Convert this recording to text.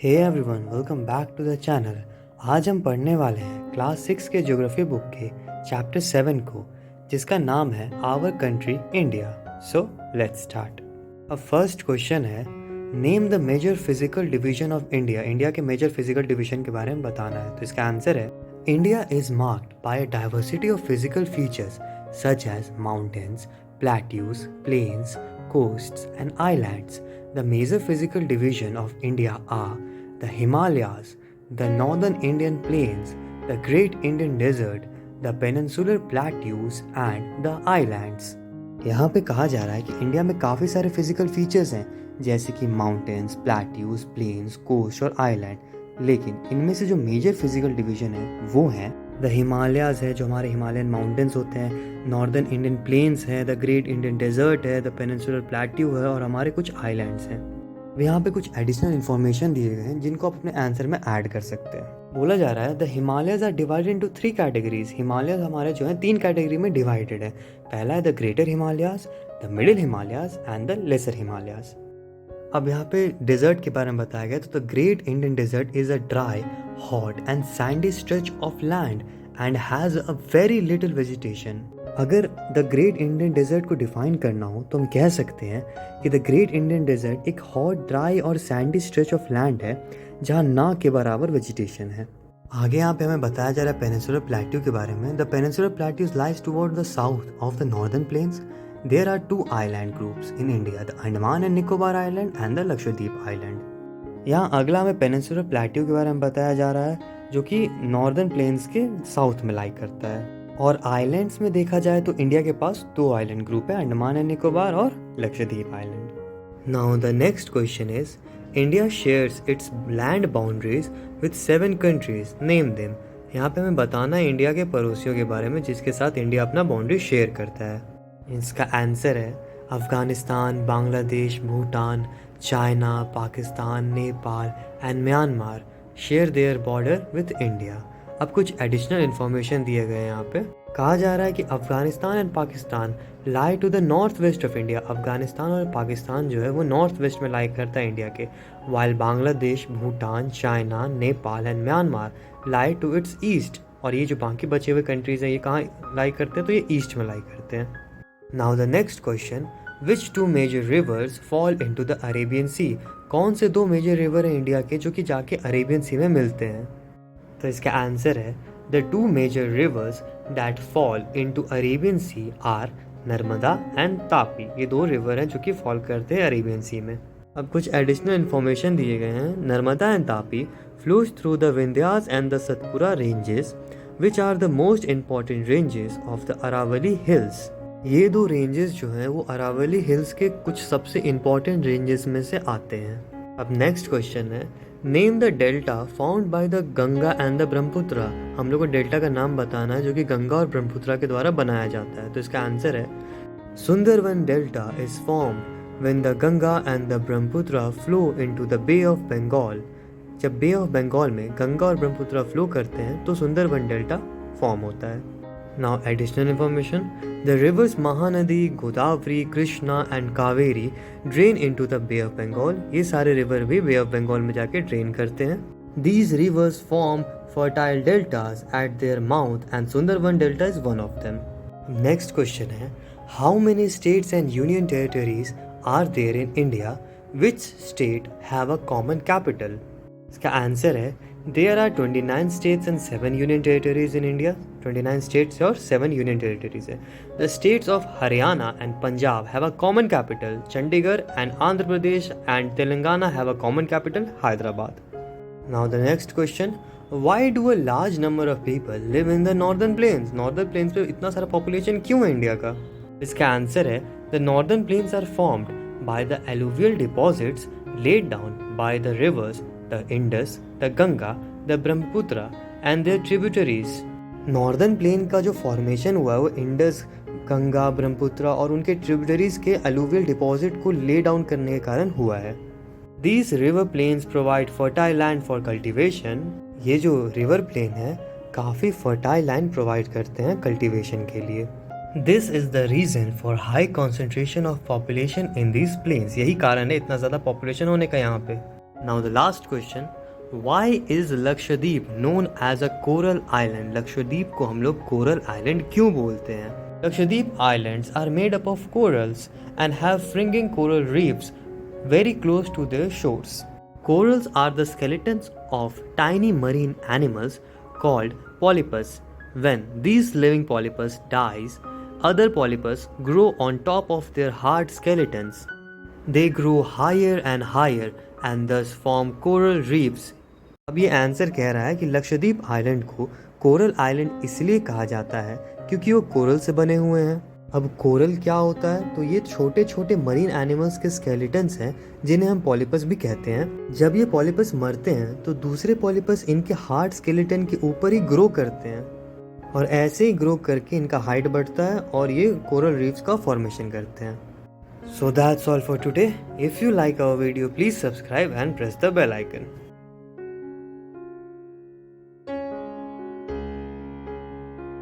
Hey everyone, welcome back to the channel. आज हम पढ़ने वाले हैं क्लास 6 के ज्योग्राफी बुक के चैप्टर 7 को, जिसका नाम है our country India. So let's start. अब फर्स्ट क्वेश्चन है, name the major physical division of India. India के मेजर फिजिकल डिवीजन के बारे में बताना है। तो इसका आंसर है, India is marked by a diversity of physical features such as mountains, plateaus, plains, coasts, and islands. The major physical division of India are the Himalayas, the northern Indian plains, the Great Indian Desert, the peninsular plateaus and the islands. यहाँ पे कहा जा रहा है कि India में काफ़ी सारे फिजिकल फीचर्स हैं, जैसे कि माउंटेन्स, प्लेट्यूज, प्लेन्स, कोस्ट और आइलैंड। लेकिन इनमें से जो मेजर फिजिकल डिवीजन है वो है द हिमालयाज़ है, जो हमारे हिमालयन माउंटेन्स होते हैं, नॉर्दर्न इंडियन प्लेन्स है, द ग्रेट इंडियन डेजर्ट है, द पेनिनसुलर प्लेट्यू है और हमारे कुछ आइलैंड्स हैं। अब यहाँ पे कुछ एडिशनल इन्फॉर्मेशन दिए गए हैं जिनको आप अपने आंसर में ऐड कर सकते हैं। बोला जा रहा है the Himalayas are divided into 3 categories. Himalayas हमारे जो है 3 कैटेगरी में डिवाइडेड है। पहला है the greater Himalayas, the middle Himalayas and the lesser Himalayas. अब यहाँ पे डेजर्ट के बारे में बताया गया, तो the great Indian desert is a dry, hot and sandy stretch of land and has a very little vegetation. अगर द ग्रेट इंडियन डेजर्ट को डिफाइन करना हो तो हम कह सकते हैं कि द ग्रेट इंडियन डेजर्ट एक हॉट, ड्राई और सैंडी स्ट्रेच ऑफ लैंड है जहाँ ना के बराबर वेजिटेशन है। आगे यहाँ पे हमें बताया जा रहा है पेनिनसुलर प्लेट्यू के बारे में। The peninsular plateaus lies toward the south of the northern plains. There are 2 island groups in India, the Andaman and Nicobar Island and the Lakshadweep Island. यहाँ अगला हमें पेनिनसुलर प्लेट्यू के बारे में बताया जा रहा है, जो कि नॉर्दर्न प्लेन्स के साउथ में लाई करता है। और आइलैंड्स में देखा जाए तो इंडिया के पास 2 आइलैंड ग्रुप है, अंडमान एंड निकोबार और Lakshadweep island. Now the next question is, India shares it's land boundaries with 7 countries, name them. यहाँ पे हमें बताना है इंडिया के पड़ोसियों के बारे में जिसके साथ इंडिया अपना बाउंड्री शेयर करता है। इसका आंसर है Afghanistan, Bangladesh, Bhutan, China, Pakistan, Nepal and Myanmar share their border with India. अब कुछ एडिशनल इन्फॉर्मेशन दिए गए हैं यहाँ पे। कहा जा रहा है कि Afghanistan and Pakistan lie to the north west of India. Afghanistan और पाकिस्तान जो है वो नॉर्थ वेस्ट में लाई करता है इंडिया के, while Bangladesh, Bhutan, China, Nepal and Myanmar lie to its east. और ये जो बाकी बचे हुए कंट्रीज़ हैं ये कहाँ लाई करते हैं, तो ये ईस्ट में लाई करते हैं। Now the next question, which 2 major rivers fall into the Arabian Sea? कौन से 2 मेजर रिवर हैं इंडिया के जो कि जाके अरेबियन सी में मिलते हैं? तो इसका आंसर है, the 2 major rivers that fall into Arabian Sea are Narmada and Tapi. ये 2 रिवर हैं जो कि फॉल करते हैं अरेबियन सी में। अब कुछ एडिशनल इन्फॉर्मेशन दिए गए हैं। Narmada and Tapi flows through the Vindhyas and the Satpura ranges, which are the most important ranges of the Aravalli Hills. ये 2 रेंजेस जो हैं वो अरावली हिल्स के कुछ सबसे इम्पॉर्टेंट रेंजेस में से आते हैं। अब नेक्स्ट क्वेश्चन है, name the delta found by the Ganga and the Brahmaputra. हम लोग को डेल्टा का नाम बताना है जो कि गंगा और ब्रह्मपुत्र के द्वारा बनाया जाता है। तो इसका आंसर है, Sundarban delta is formed when the Ganga and the Brahmaputra flow into the bay of Bengal. जब बे ऑफ बंगाल में गंगा और ब्रह्मपुत्र फ्लो करते हैं तो सुंदरवन डेल्टा फॉर्म होता है। Now additional information, the rivers Mahanadi, Godavari, Krishna and Kaveri drain into the Bay of Bengal. ये सारे रिवर भी बे ऑफ बंगाल में जाके ड्रेन करते हैं। These rivers form fertile deltas at their mouth and Sundarban delta is one of them. Next question है, how many states and union territories are there in India? Which state have a common capital? इसका answer है, there are 29 states and 7 union territories in India. 29 states और 7 union territories है। The states of Haryana and Punjab have a common capital, Chandigarh, and Andhra Pradesh and Telangana have a common capital, Hyderabad. Now the next question, why do a large number of people live in the northern plains? Northern plains पे इतना सारा population क्यों है India का? इसका answer है, the northern plains are formed by the alluvial deposits laid down by the rivers, the Indus, the Ganga, the Brahmaputra and their tributaries. Northern plain का जो फॉर्मेशन हुआ है वो इंडस, गंगा, ब्रह्मपुत्र और उनके ट्रिब्यूटरीज के अलूवियल डिपॉजिट को ले डाउन करने के कारण हुआ है। These river plains provide fertile land for cultivation. ये जो रिवर प्लेन है काफ़ी फर्टाइल लैंड प्रोवाइड करते हैं कल्टीवेशन के लिए। This is the reason for high concentration of population in these plains. यही कारण है इतना ज़्यादा पॉपुलेशन होने का यहाँ पे। Now the last question, why is Lakshadweep known as a coral island? Lakshadweep को हम लोग कोरल आइलैंड क्यों बोलते हैं? Lakshadweep islands are made up of corals and have fringing coral reefs very close to their shores. Corals are the skeletons of tiny marine animals called polypus. When these living polypus dies, other polypus grow on top of their hard skeletons. They grow higher and higher and thus form coral reefs. अब ये answer कह रहा है कि Lakshadweep island को coral island इसलिए कहा जाता है क्योंकि वो कोरल से बने हुए हैं। अब कोरल क्या होता है? तो ये छोटे छोटे मरीन एनिमल्स के स्केलेटन्स हैं जिन्हें हम पॉलीपस भी कहते हैं। जब ये पॉलीपस मरते हैं तो दूसरे पॉलीपस इनके हार्ड स्केलेटन के ऊपर ही ग्रो करते हैं और ऐसे ही ग्रो करके इनका हाइट बढ़ता है और ये कोरल रीफ्स का फॉर्मेशन करते हैं। So that's all for today. If you like our video, please subscribe and press the bell icon.